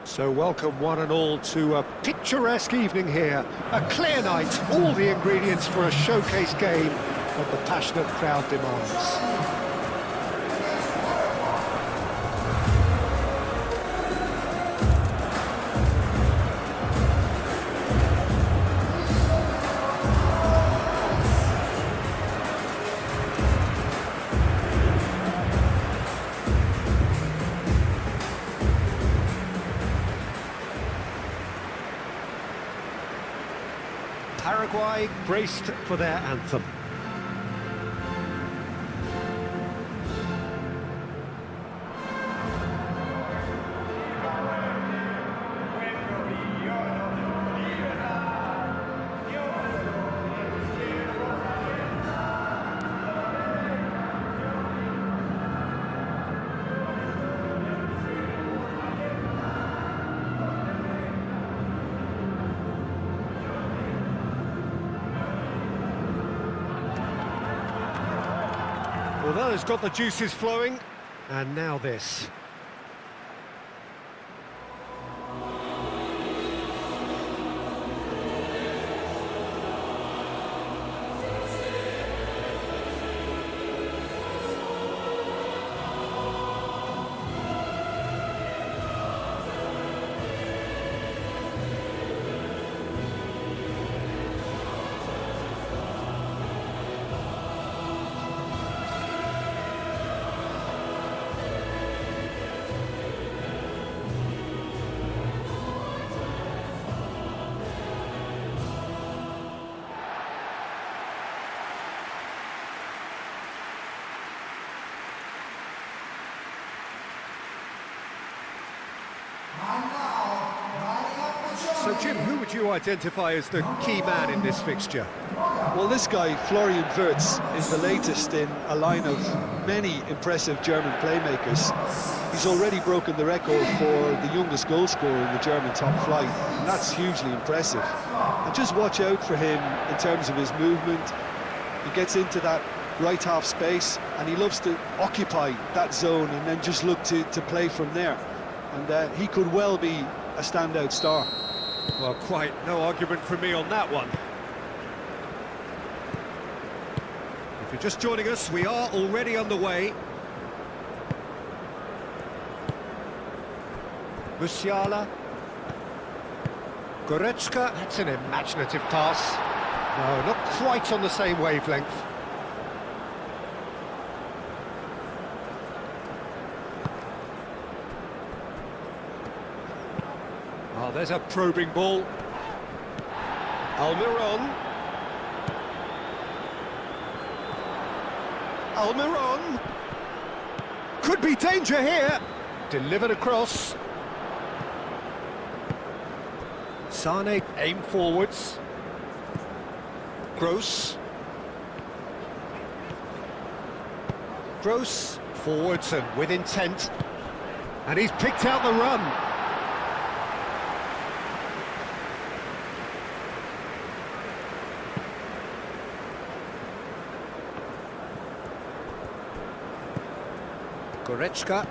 So welcome one and all to a picturesque evening here. A clear night, all the ingredients for a showcase game that the passionate crowd demands. Paraguay braced for their anthem. Well, that has got the juices flowing, and now this. So, Jim, who would you identify as the key man in this fixture? Well, this guy, Florian Wirtz, is the latest in a line of many impressive German playmakers. He's already broken the record for the youngest goal scorer in the German top flight, and that's hugely impressive. And just watch out for him in terms of his movement. He gets into that right half space, and he loves to occupy that zone and then just look to play from there. And he could well be a standout star. Well, quite no argument from me on that one. If you're just joining us, we are already underway. Musiala. Goretzka, that's an imaginative pass. No, not quite on the same wavelength. Oh, there's a probing ball. Almiron. Almiron. Could be danger here. Delivered across. Sane aim forwards. Gross. Gross forwards and with intent. And he's picked out the run. Goretzka.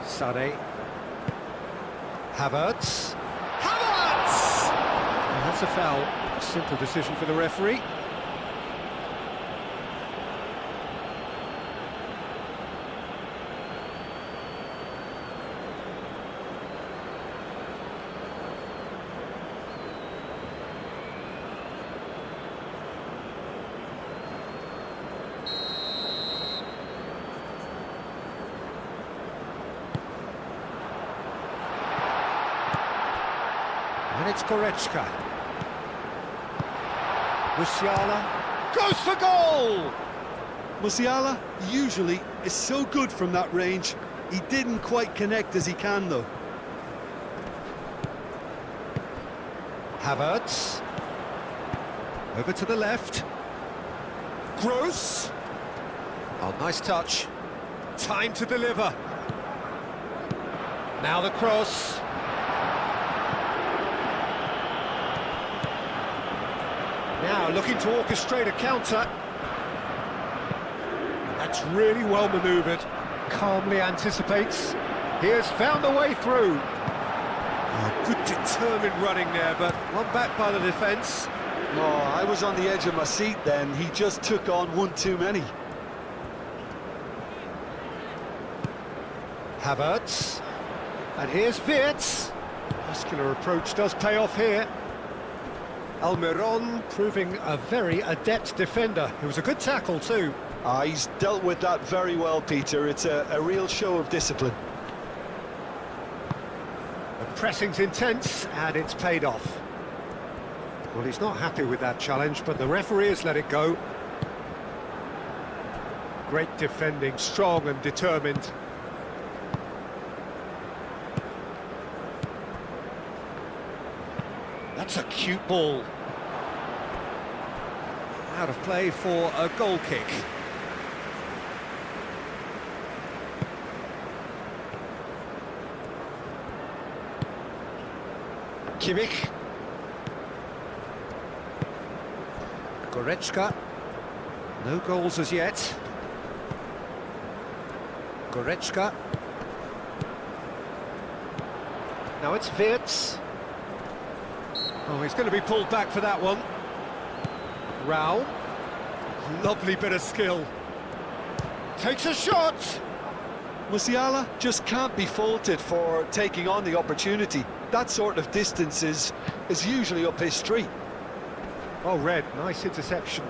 Sane. Havertz. Havertz! And that's a foul. A simple decision for the referee. And it's Goretzka. Musiala goes for goal! Musiala usually is so good from that range. He didn't quite connect as he can, though. Havertz. Over to the left. Gross. Oh, nice touch. Time to deliver. Now the cross. Now looking to orchestrate a counter. That's really well manoeuvred. Calmly anticipates. He has found a way through. Oh, good determined running there, but one back by the defence. Oh, I was on the edge of my seat then. He just took on one too many. Havertz. And here's Wirtz. Muscular approach does pay off here. Almiron proving a very adept defender. It was a good tackle too. He's dealt with that very well, Peter. It's a real show of discipline. The pressing's intense and it's paid off. Well, he's not happy with that challenge, but the referee has let it go. Great defending, strong and determined. That's a cute ball. Out of play for a goal kick. Kimmich. Goretzka. No goals as yet. Goretzka. Now it's Wirtz. Oh, he's going to be pulled back for that one. R.A.N. Lovely bit of skill. Takes a shot. Musiala just can't be faulted for taking on the opportunity. That sort of distance is usually up his street. Oh, Red, nice interception.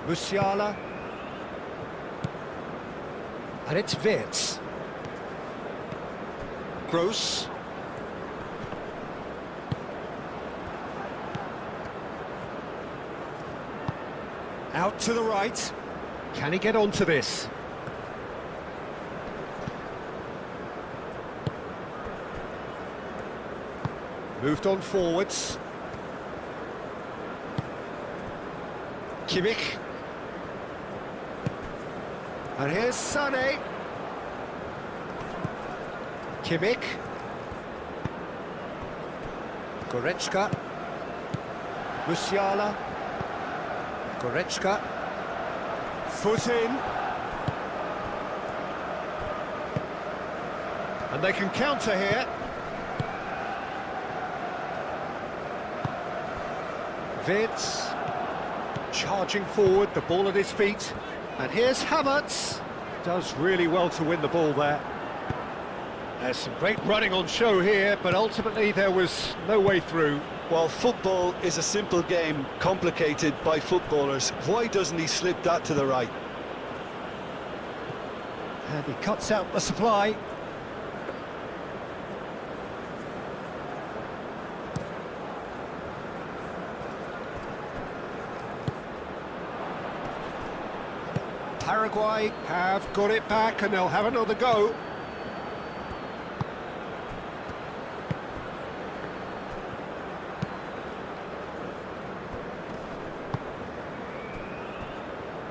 Musiala. And it's Wirtz. Gross. Out to the right. Can he get onto this? Moved on forwards. Kimmich. And here's Sané. Kimmich. Goretzka. Musiala. Goretzka. Foot in. And they can counter here. Wirtz. Charging forward, the ball at his feet. And here's Havertz. Does really well to win the ball there. There's some great running on show here, but ultimately there was no way through. Well, football is a simple game, complicated by footballers. Why doesn't he slip that to the right? And he cuts out the supply. Paraguay have got it back and they'll have another go.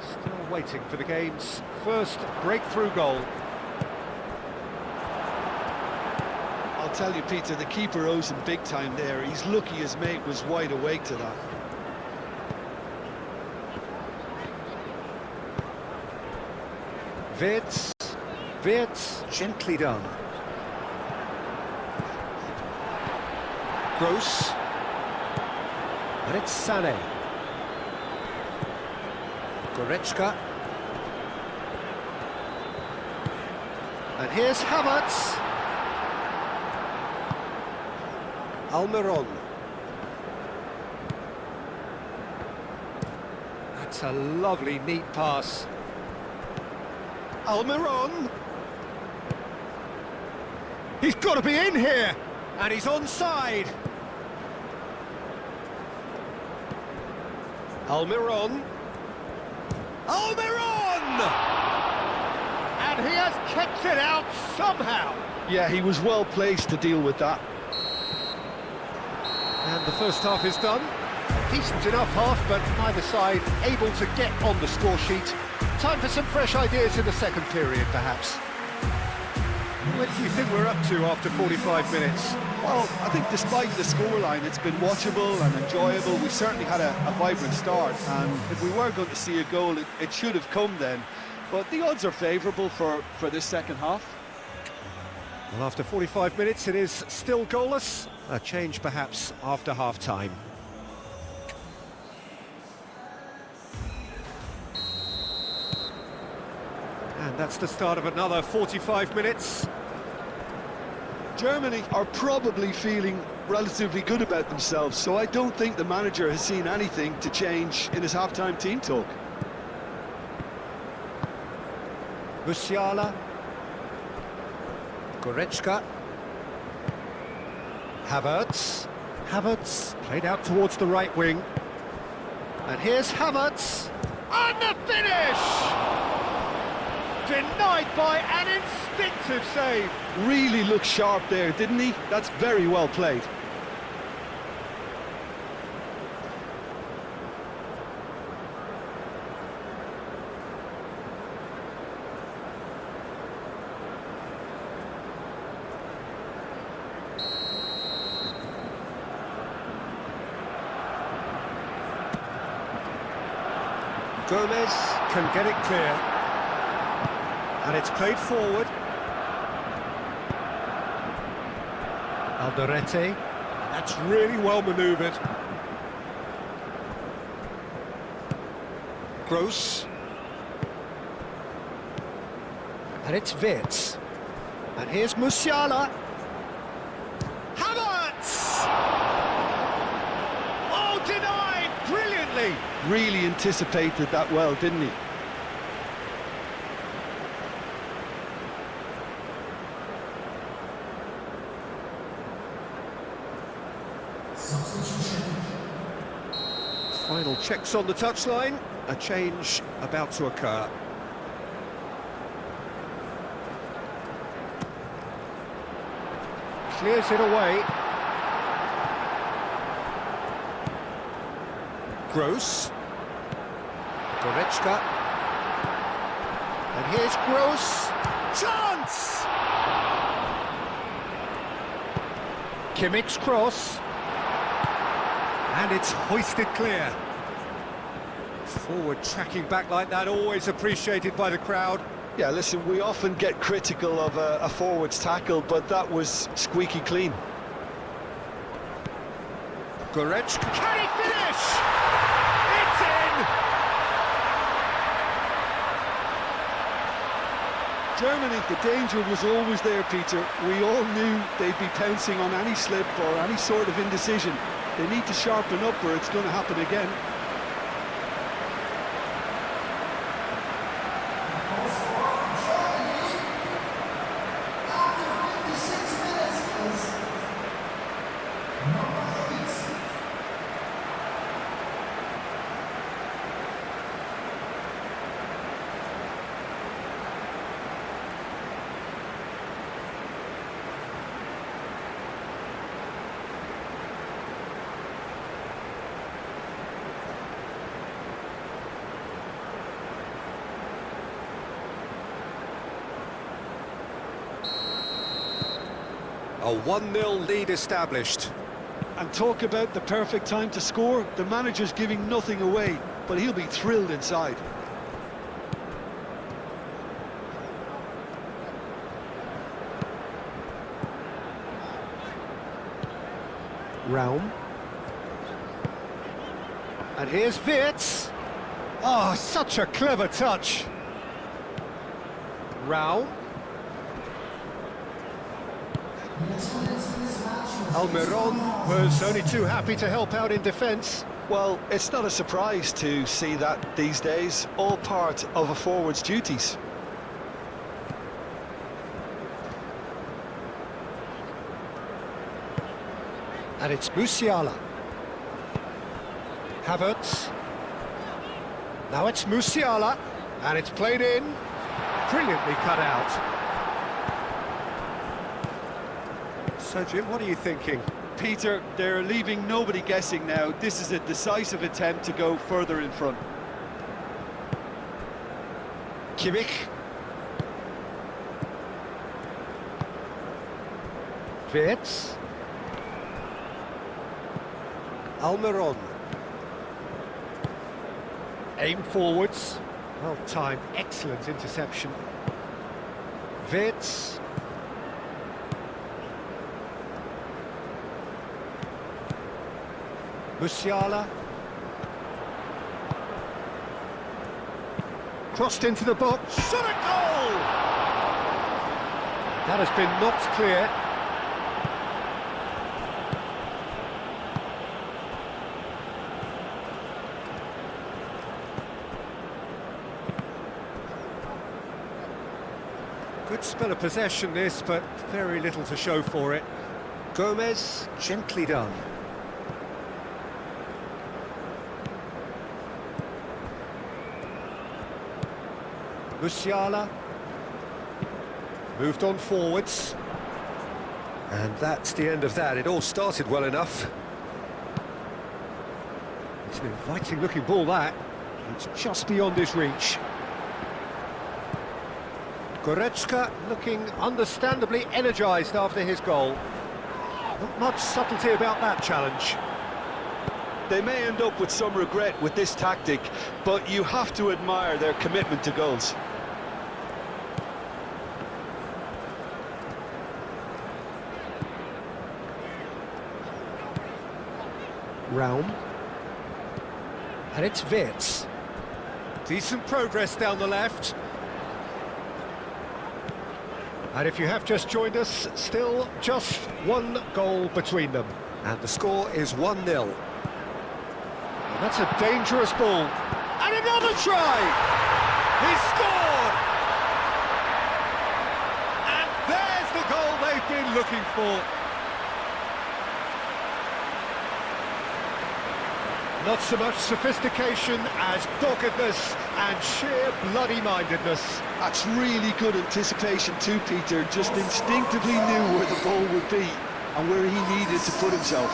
Still waiting for the game's first breakthrough goal. I'll tell you, Peter, the keeper owes him big time there. He's lucky his mate was wide awake to that. Wirtz, gently done. Gross. And it's Sané. Goretzka. And here's Havertz. Almiron. That's a lovely, neat pass. Almiron. He's got to be in here, and he's onside. Almiron. Almiron! And he has kept it out somehow. Yeah, he was well placed to deal with that. And the first half is done. Decent enough half, but neither side able to get on the score sheet. Time for some fresh ideas in the second period, perhaps. What do you think we're up to after 45 minutes? Well, I think despite the scoreline, it's been watchable and enjoyable. We certainly had a vibrant start, and if we were going to see a goal, it should have come then. But the odds are favourable for this second half. Well, after 45 minutes, it is still goalless. A change, perhaps, after half-time. And that's the start of another 45 minutes. Germany are probably feeling relatively good about themselves, so I don't think the manager has seen anything to change in his half-time team talk. Musiala. Goretzka. Havertz. Havertz played out towards the right wing. And here's Havertz. And the finish! Denied by an instinctive save. Really looked sharp there, didn't he? That's very well played. Gomez can get it clear. And it's played forward. Alderete. That's really well manoeuvred. Gross. And it's Wirtz. And here's Musiala. Havertz! Oh, denied brilliantly! Really anticipated that well, didn't he? Final checks on the touchline. A change about to occur. Clears it away. Gross. Goretzka. And here's Gross. Chance! Kimmich's cross. And it's hoisted clear. Forward tracking back like that, always appreciated by the crowd. Yeah, listen, we often get critical of a forward's tackle, but that was squeaky clean. Goretzka. Can he finish? It's in! Germany, the danger was always there, Peter. We all knew they'd be pouncing on any slip or any sort of indecision. They need to sharpen up or it's going to happen again. A 1-0 lead established. And talk about the perfect time to score. The manager's giving nothing away, but he'll be thrilled inside. Raum. And here's Wirtz. Oh, such a clever touch. Raum. Almiron was only too happy to help out in defence. Well, it's not a surprise to see that these days, all part of a forward's duties. And it's Musiala. Havertz. Now it's Musiala. And it's played in. Brilliantly cut out. So, Jim, what are you thinking? Peter, they're leaving nobody guessing now. This is a decisive attempt to go further in front. Kimmich. Wirtz. Almiron. Aim forwards. Well timed, excellent interception. Wirtz. Musiala. Crossed into the box. Shot a goal! That has been knocked clear. Good spell of possession this, but very little to show for it. Gomez, gently done. Musiala. Moved on forwards. And that's the end of that. It all started well enough. It's an inviting looking ball, that. It's just beyond his reach. Goretzka looking understandably energised after his goal. Not much subtlety about that challenge. They may end up with some regret with this tactic, but you have to admire their commitment to goals. Realm. And it's Wirtz. Decent progress down the left. And if you have just joined us, still just one goal between them. And the score is 1-0. That's a dangerous ball. And another try! He's scored! And there's the goal they've been looking for. Not so much sophistication as doggedness and sheer bloody-mindedness. That's really good anticipation too, Peter. Just instinctively knew where the ball would be and where he needed to put himself.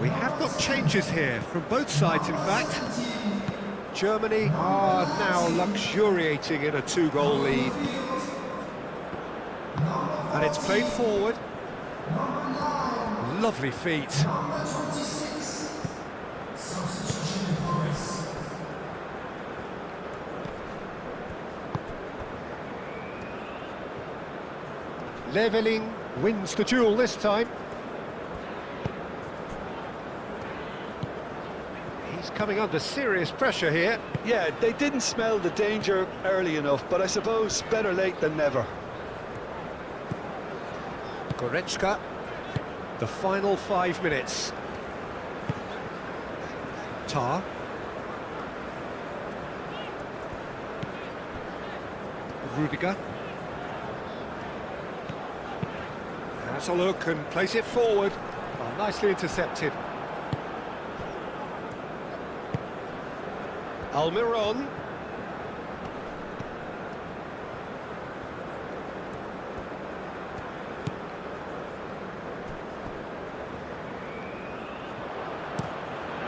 We have got changes here, from both sides in fact. Germany are now luxuriating in a 2-goal lead. And it's played forward. Lovely feet. Leveling wins the duel this time. He's coming under serious pressure here. Yeah, they didn't smell the danger early enough, but I suppose better late than never. Goretzka, the final 5 minutes. Tar. Rudiger. Has a look and plays it forward. Oh, nicely intercepted. Almiron.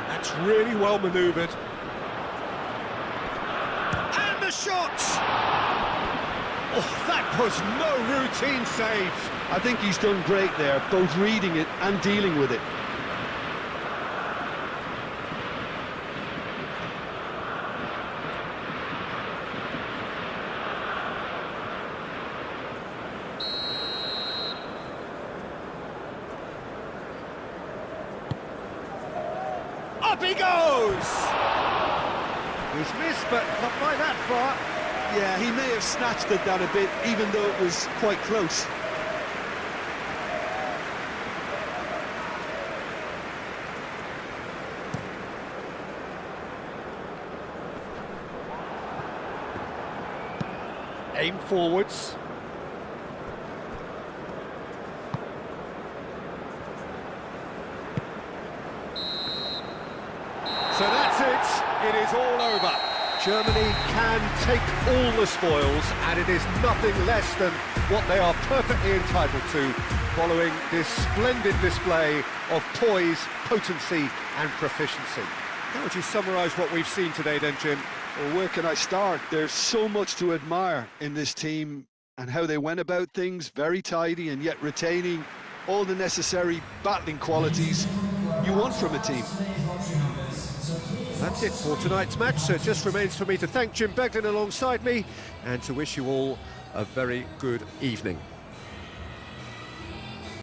That's really well manoeuvred. And the shot! Oh, that was no routine save. I think he's done great there, both reading it and dealing with it. Up he goes! He's missed, but not by that far. Yeah, he may have snatched at that a bit, even though it was quite close. Aim forwards. So that's it. It is all over. Germany can take all the spoils, and it is nothing less than what they are perfectly entitled to, following this splendid display of poise, potency and proficiency. How would you summarise what we've seen today then, Jim? Well, where can I start? There's so much to admire in this team and how they went about things, very tidy and yet retaining all the necessary battling qualities you want from a team. That's it for tonight's match, so it just remains for me to thank Jim Beglin alongside me and to wish you all a very good evening.